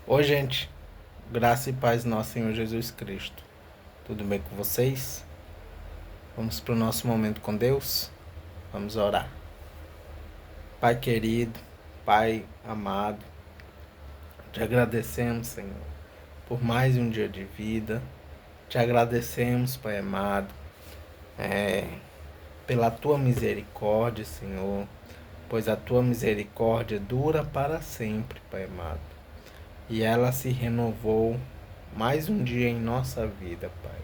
Oi, gente. Graça e paz nosso Senhor Jesus Cristo. Tudo bem com vocês? Vamos para o nosso momento com Deus? Vamos orar. Pai querido, Pai amado, te agradecemos, Senhor, por mais um dia de vida. Te agradecemos, Pai amado, pela tua misericórdia, Senhor, pois a tua misericórdia dura para sempre, Pai amado. E ela se renovou mais um dia em nossa vida, Pai.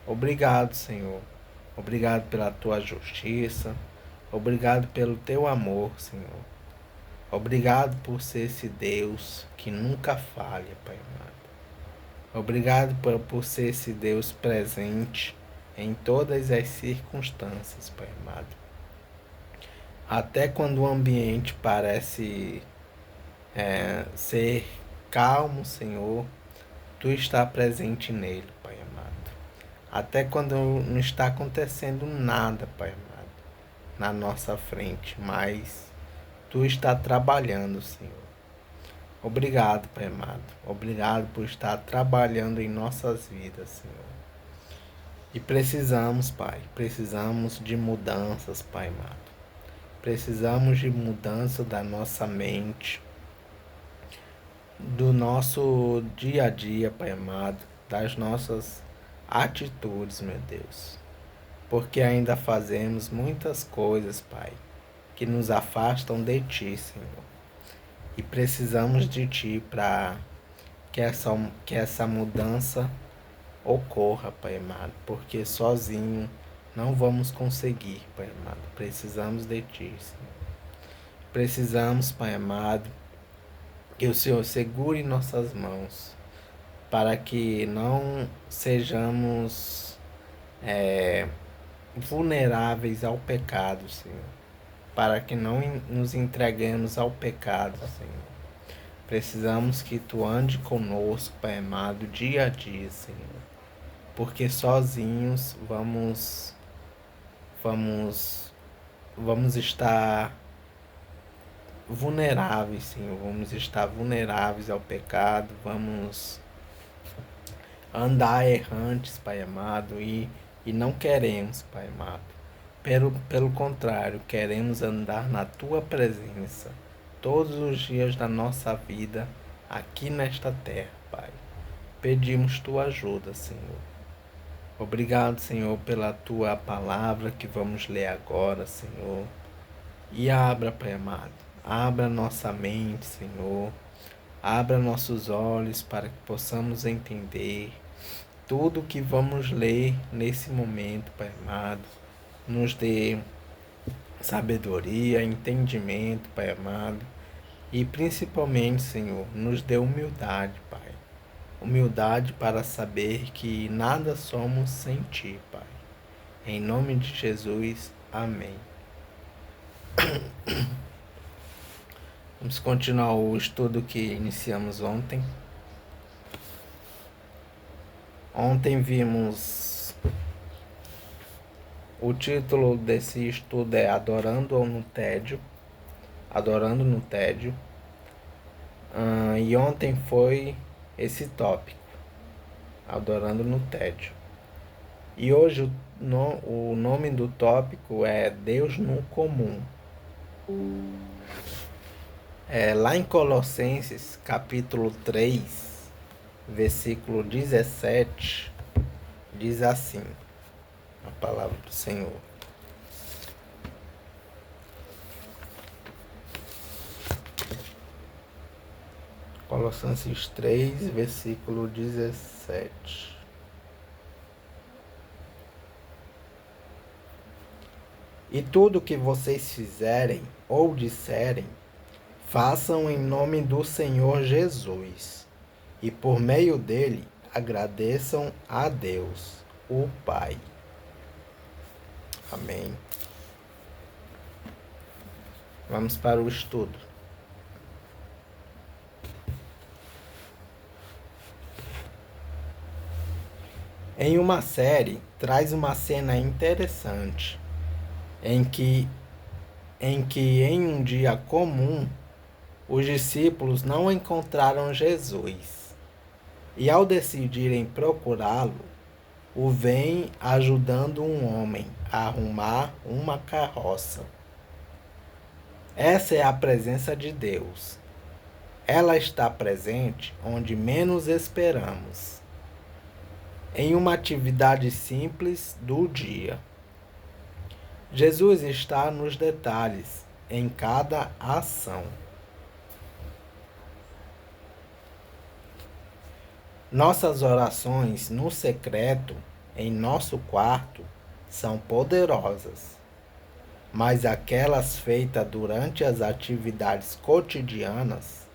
Obrigado, Senhor. Obrigado pela tua justiça. Obrigado pelo teu amor, Senhor. Obrigado por ser esse Deus que nunca falha, Pai amado. Obrigado por ser esse Deus presente em todas as circunstâncias, Pai amado. Até quando o ambiente parece ser calmo, Senhor, tu está presente nele, Pai amado. Até quando não está acontecendo nada, Pai amado, na nossa frente, mas tu está trabalhando, Senhor. Obrigado, Pai amado. Obrigado por estar trabalhando em nossas vidas, Senhor. E precisamos, Pai, precisamos de mudanças, Pai amado. Precisamos de mudança da nossa mente, do nosso dia a dia, Pai amado, das nossas atitudes, meu Deus. Porque ainda fazemos muitas coisas, Pai, que nos afastam de Ti, Senhor. E precisamos de Ti para que essa mudança ocorra, Pai amado, porque sozinho não vamos conseguir, Pai amado. Precisamos de Ti, Senhor. Precisamos, Pai amado, que o Senhor segure nossas mãos para que não sejamos vulneráveis ao pecado, Senhor. Para que não nos entreguemos ao pecado, Senhor. Precisamos que Tu ande conosco, Pai amado, dia a dia, Senhor. Porque sozinhos vamos, vamos estar vulneráveis, Senhor. Vamos estar vulneráveis ao pecado, vamos andar errantes, Pai amado, e não queremos, Pai amado. Pelo contrário, queremos andar na Tua presença todos os dias da nossa vida aqui nesta terra, Pai. Pedimos Tua ajuda, Senhor. Obrigado, Senhor, pela Tua palavra que vamos ler agora, Senhor. E abra, Pai amado, abra nossa mente, Senhor. Abra nossos olhos para que possamos entender tudo o que vamos ler nesse momento, Pai amado. Nos dê sabedoria, entendimento, Pai amado. E principalmente, Senhor, nos dê humildade, Pai. Humildade para saber que nada somos sem Ti, Pai. Em nome de Jesus, amém. Vamos continuar o estudo que iniciamos ontem. Ontem vimos o título desse estudo é Adorando no Tédio. Adorando no Tédio. E ontem foi esse tópico, Adorando no Tédio. E hoje o nome do tópico é Deus no Comum. Lá em Colossenses capítulo 3, versículo 17, diz assim a palavra do Senhor. Colossenses 3, versículo 17. E tudo que vocês fizerem ou disserem, façam em nome do Senhor Jesus, e por meio dele agradeçam a Deus, o Pai. Amém. Vamos para o estudo. Em uma série, traz uma cena interessante, em que em um dia comum, Os discípulos não encontraram Jesus e, ao decidirem procurá-lo, o veem ajudando um homem a arrumar uma carroça. Essa é a presença de Deus. Ela está presente onde menos esperamos, em uma atividade simples do dia. Jesus está nos detalhes, em cada ação. Nossas orações no secreto, em nosso quarto, são poderosas, mas aquelas feitas durante as atividades cotidianas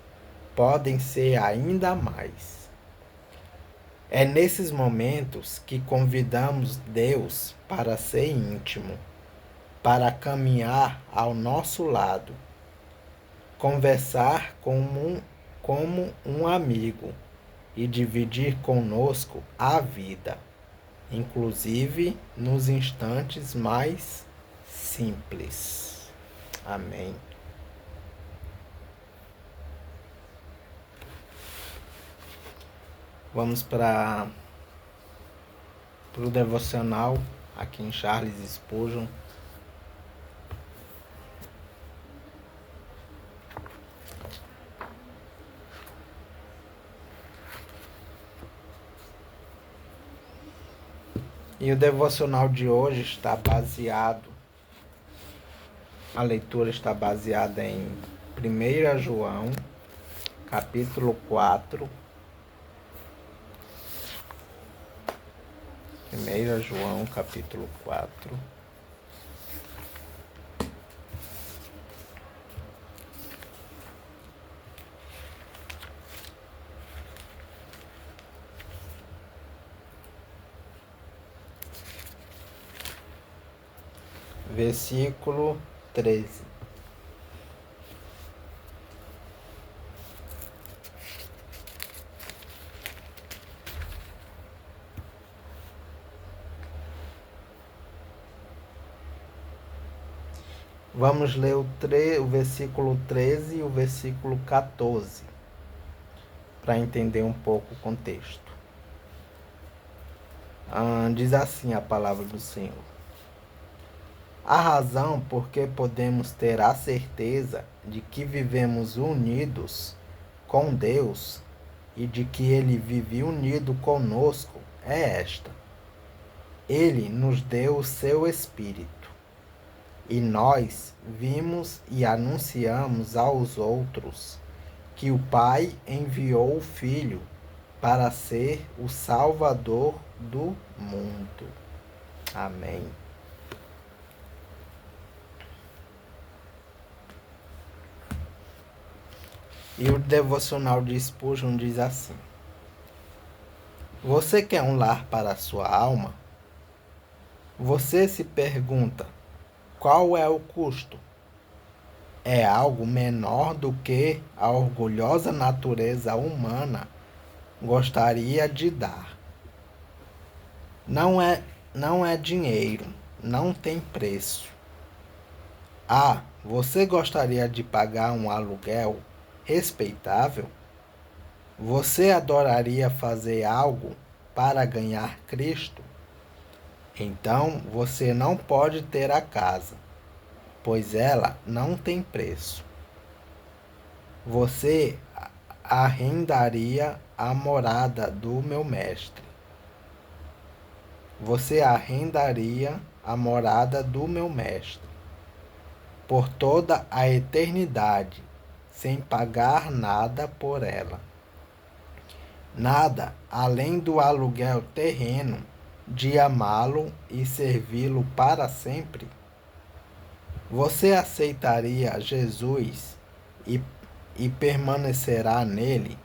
podem ser ainda mais. É nesses momentos que convidamos Deus para ser íntimo, para caminhar ao nosso lado, conversar como um amigo e dividir conosco a vida, inclusive nos instantes mais simples. Amém. Vamos para o devocional aqui em Charles Spurgeon. E o devocional de hoje está baseado, a leitura está baseada em 1 João, capítulo 4. 1 João, capítulo 4. Versículo 13. Vamos ler o versículo 13 e o versículo 14, para entender um pouco o contexto. Diz assim a palavra do Senhor: a razão por que podemos ter a certeza de que vivemos unidos com Deus e de que Ele vive unido conosco é esta: Ele nos deu o seu Espírito, e nós vimos e anunciamos aos outros que o Pai enviou o Filho para ser o Salvador do mundo. Amém. E o devocional de Spurgeon diz assim: você quer um lar para a sua alma? Você se pergunta: qual é o custo? É algo menor do que a orgulhosa natureza humana gostaria de dar. Não é dinheiro, não tem preço. Você gostaria de pagar um aluguel respeitável? Você adoraria fazer algo para ganhar Cristo? Então você não pode ter a casa, pois ela não tem preço. Você arrendaria a morada do meu mestre. Você arrendaria a morada do meu mestre por toda a eternidade, sem pagar nada por ela. Nada além do aluguel terreno de amá-lo e servi-lo para sempre? Você aceitaria Jesus e permanecerá nele?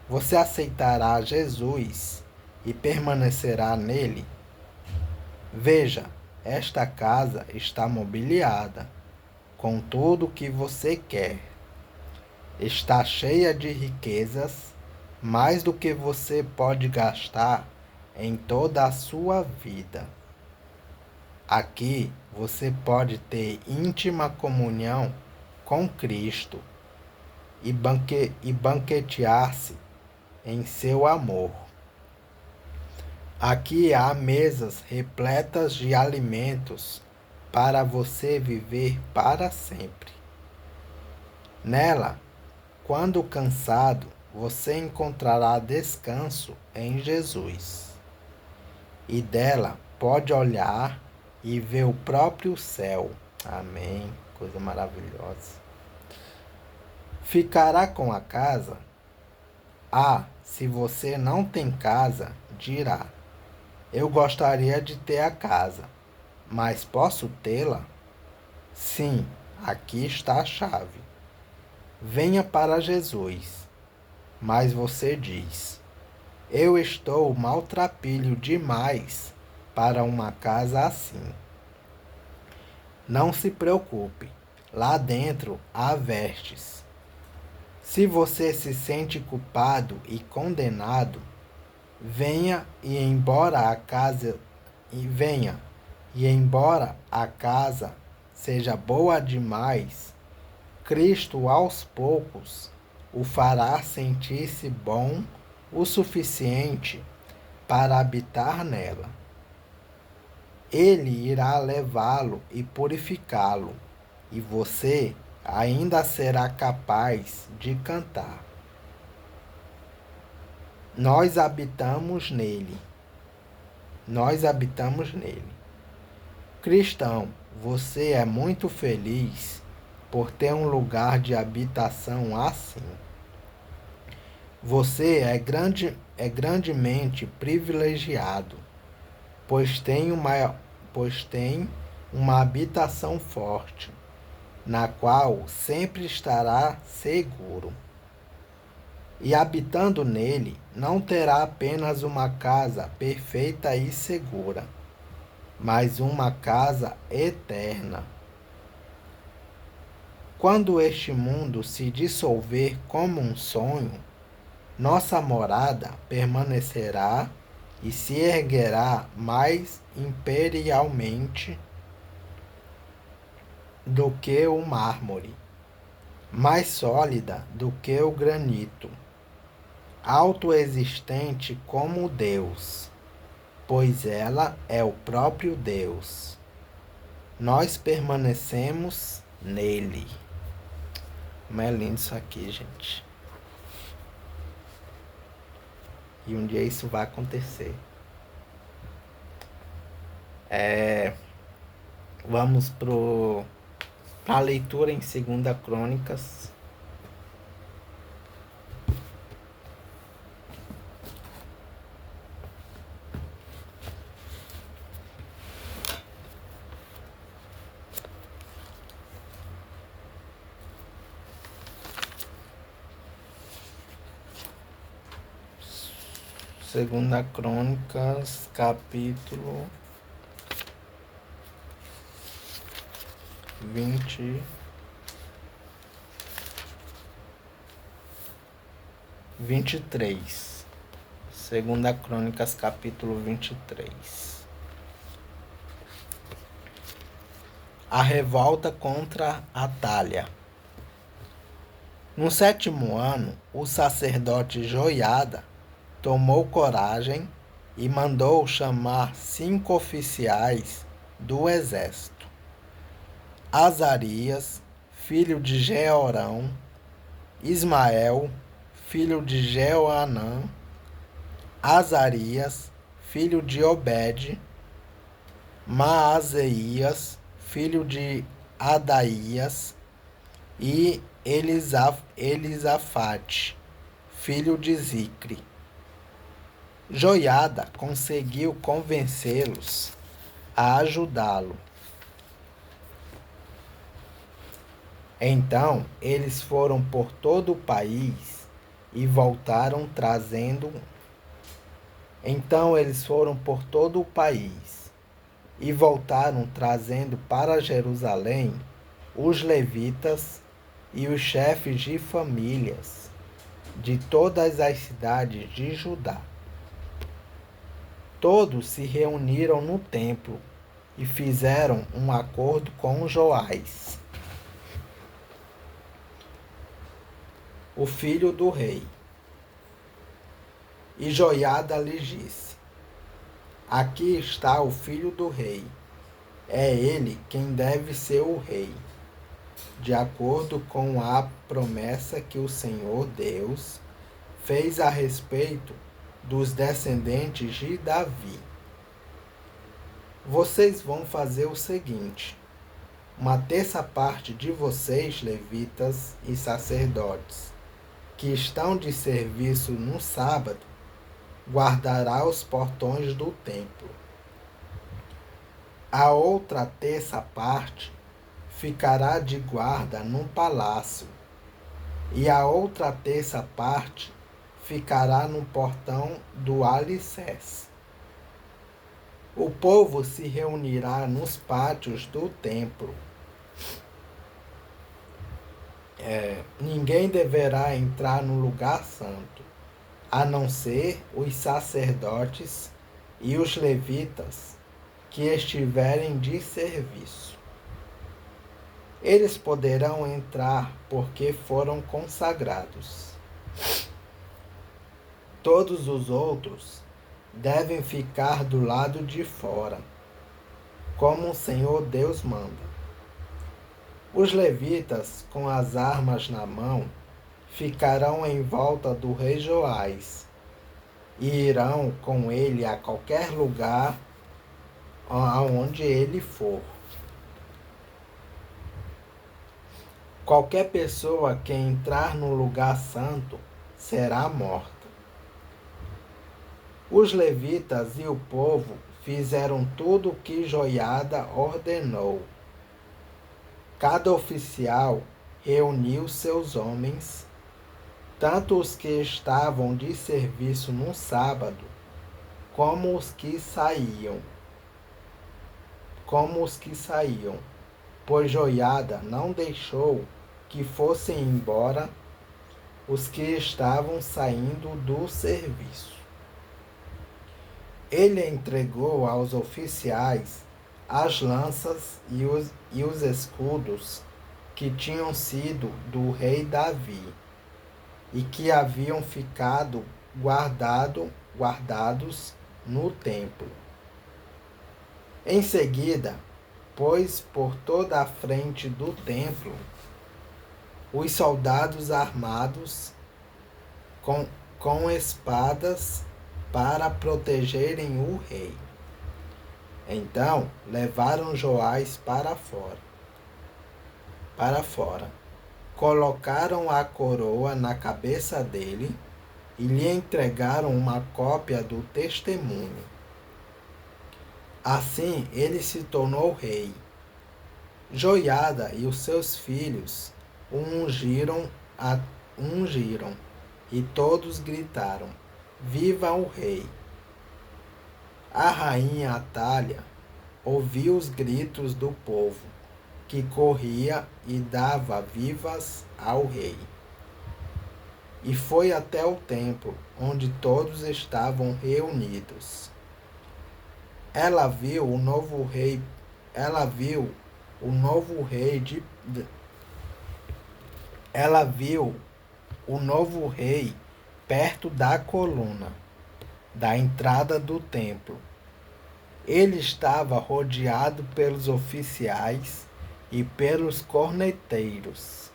Você aceitará Jesus e permanecerá nele? Veja, esta casa está mobiliada com tudo o que você quer. Está cheia de riquezas, mais do que você pode gastar em toda a sua vida. Aqui você pode ter íntima comunhão com Cristo, e banquetear-se em seu amor. Aqui há mesas repletas de alimentos para você viver para sempre. Nela, quando cansado, você encontrará descanso em Jesus. E dela pode olhar e ver o próprio céu. Amém. Coisa maravilhosa. Ficará com a casa? Ah, se você não tem casa, dirá: eu gostaria de ter a casa, mas posso tê-la? Sim, aqui está a chave. Venha para Jesus. Mas você diz: eu estou maltrapilho demais para uma casa assim. Não se preocupe, lá dentro há vestes. Se você se sente culpado e condenado, venha e embora a casa seja boa demais, Cristo aos poucos o fará sentir-se bom o suficiente para habitar nela. Ele irá levá-lo e purificá-lo, e você ainda será capaz de cantar. Nós habitamos nele. Nós habitamos nele. Cristão, você é muito feliz por ter um lugar de habitação assim. Você é grandemente privilegiado, pois tem uma habitação forte, na qual sempre estará seguro. E habitando nele, não terá apenas uma casa perfeita e segura, mas uma casa eterna. Quando este mundo se dissolver como um sonho, nossa morada permanecerá e se erguerá mais imperialmente do que o mármore, mais sólida do que o granito, autoexistente como Deus, pois ela é o próprio Deus. Nós permanecemos nele. Como é lindo isso aqui, gente. E um dia isso vai acontecer. Vamos para a leitura em 2 Crônicas. Segunda Crônicas, capítulo 23. Segunda Crônicas, capítulo 23. A revolta contra Atalha. No 7º ano, o sacerdote Joiada tomou coragem e mandou chamar 5 oficiais do exército: Azarias, filho de Jeorão; Ismael, filho de Jeoanã; Azarias, filho de Obed; Maazéias, filho de Adaías; e Elisafate, filho de Zicre. Joiada conseguiu convencê-los a ajudá-lo. Então eles foram por todo o país e voltaram trazendo para Jerusalém os levitas e os chefes de famílias de todas as cidades de Judá. Todos se reuniram no templo e fizeram um acordo com Joás. o filho do rei. E Joiada lhe disse: Aqui está o filho do rei. É ele quem deve ser o rei, de acordo com a promessa que o Senhor Deus fez a respeito dos descendentes de Davi. Vocês vão fazer o seguinte: uma terça parte de vocês, levitas e sacerdotes, que estão de serviço no sábado, guardará os portões do templo. A outra terça parte ficará de guarda no palácio, e a outra terça parte ficará no portão do alicerce. O povo se reunirá nos pátios do templo. Ninguém deverá entrar no lugar santo, a não ser os sacerdotes e os levitas que estiverem de serviço. Eles poderão entrar porque foram consagrados. Todos os outros devem ficar do lado de fora, como o Senhor Deus manda. Os levitas, com as armas na mão, ficarão em volta do rei Joás e irão com ele a qualquer lugar aonde ele for. Qualquer pessoa que entrar no lugar santo será morta. Os levitas e o povo fizeram tudo o que Joiada ordenou. Cada oficial reuniu seus homens, tanto os que estavam de serviço no sábado, como os que saíam, pois Joiada não deixou que fossem embora os que estavam saindo do serviço. Ele entregou aos oficiais as lanças e os escudos que tinham sido do rei Davi e que haviam ficado guardados no templo. Em seguida, pôs por toda a frente do templo os soldados armados com espadas para protegerem o rei. Então levaram Joás para fora. Colocaram a coroa na cabeça dele e lhe entregaram uma cópia do testemunho. Assim ele se tornou rei. Joiada e os seus filhos o ungiram e todos gritaram: Viva o rei! A rainha Atália ouviu os gritos do povo, que corria e dava vivas ao rei. E foi até o templo, onde todos estavam reunidos. Ela viu o novo rei perto da coluna da entrada do templo. Ele estava rodeado pelos oficiais e pelos corneteiros.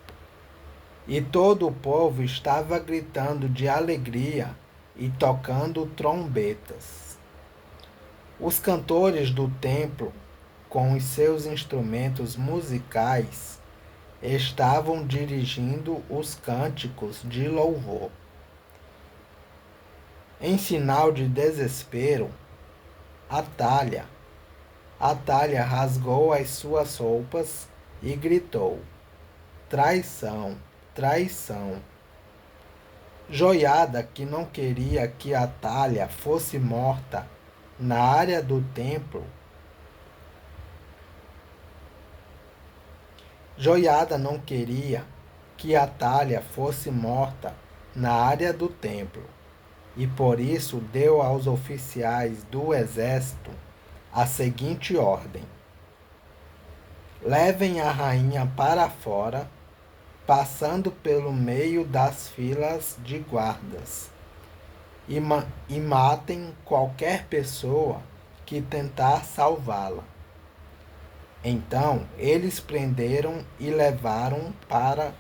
E todo o povo estava gritando de alegria e tocando trombetas. Os cantores do templo, com os seus instrumentos musicais, estavam dirigindo os cânticos de louvor. Em sinal de desespero, Atália rasgou as suas roupas e gritou: Traição, traição! Joiada, que não queria que Atália fosse morta na área do templo, e por isso deu aos oficiais do exército a seguinte ordem: levem a rainha para fora passando pelo meio das filas de guardas, e matem qualquer pessoa que tentar salvá-la. Então eles prenderam e levaram para.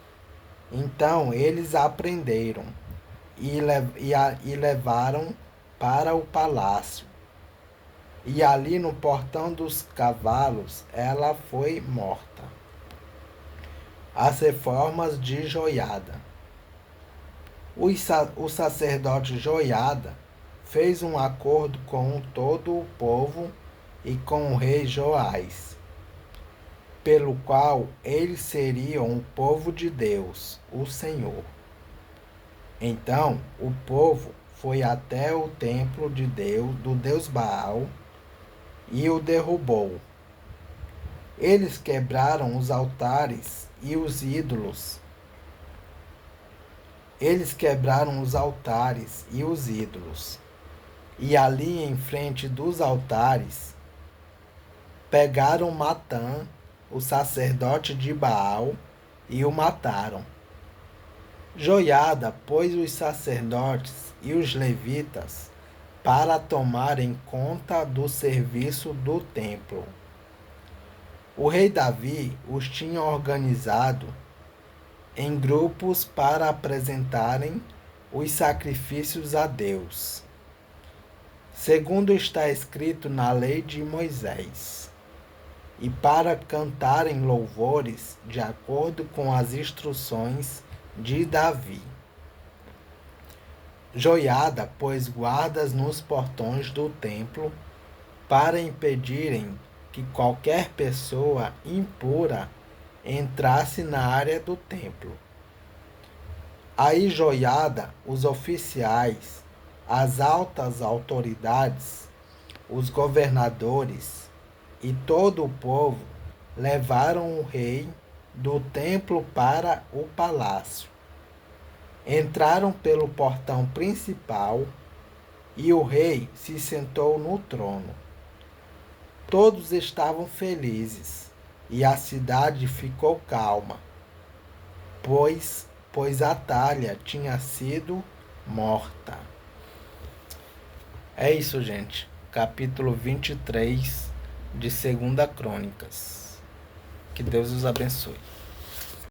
Então eles a prenderam e levaram para o palácio. E ali no portão dos cavalos ela foi morta. As reformas de Joiada. O sacerdote Joiada fez um acordo com todo o povo e com o rei Joás, pelo qual eles seriam o povo de Deus, o Senhor. Então o povo foi até o templo de Deus, do Deus Baal, e o derrubou. Eles quebraram os altares e os ídolos. Eles quebraram os altares e os ídolos. E ali em frente dos altares, pegaram Matã, o sacerdote de Baal, e o mataram. Joiada pôs os sacerdotes e os levitas para tomarem conta do serviço do templo. O rei Davi os tinha organizado em grupos para apresentarem os sacrifícios a Deus, segundo está escrito na lei de Moisés, e para cantarem louvores de acordo com as instruções de Davi. Joiada pôs guardas nos portões do templo para impedirem que qualquer pessoa impura entrasse na área do templo. Aí Joiada, os oficiais, as altas autoridades, os governadores e todo o povo levaram o rei do templo para o palácio. Entraram pelo portão principal e o rei se sentou no trono. Todos estavam felizes e a cidade ficou calma, pois Atalha tinha sido morta. É isso, gente. Capítulo 23 de 2 Crônicas. Que Deus os abençoe.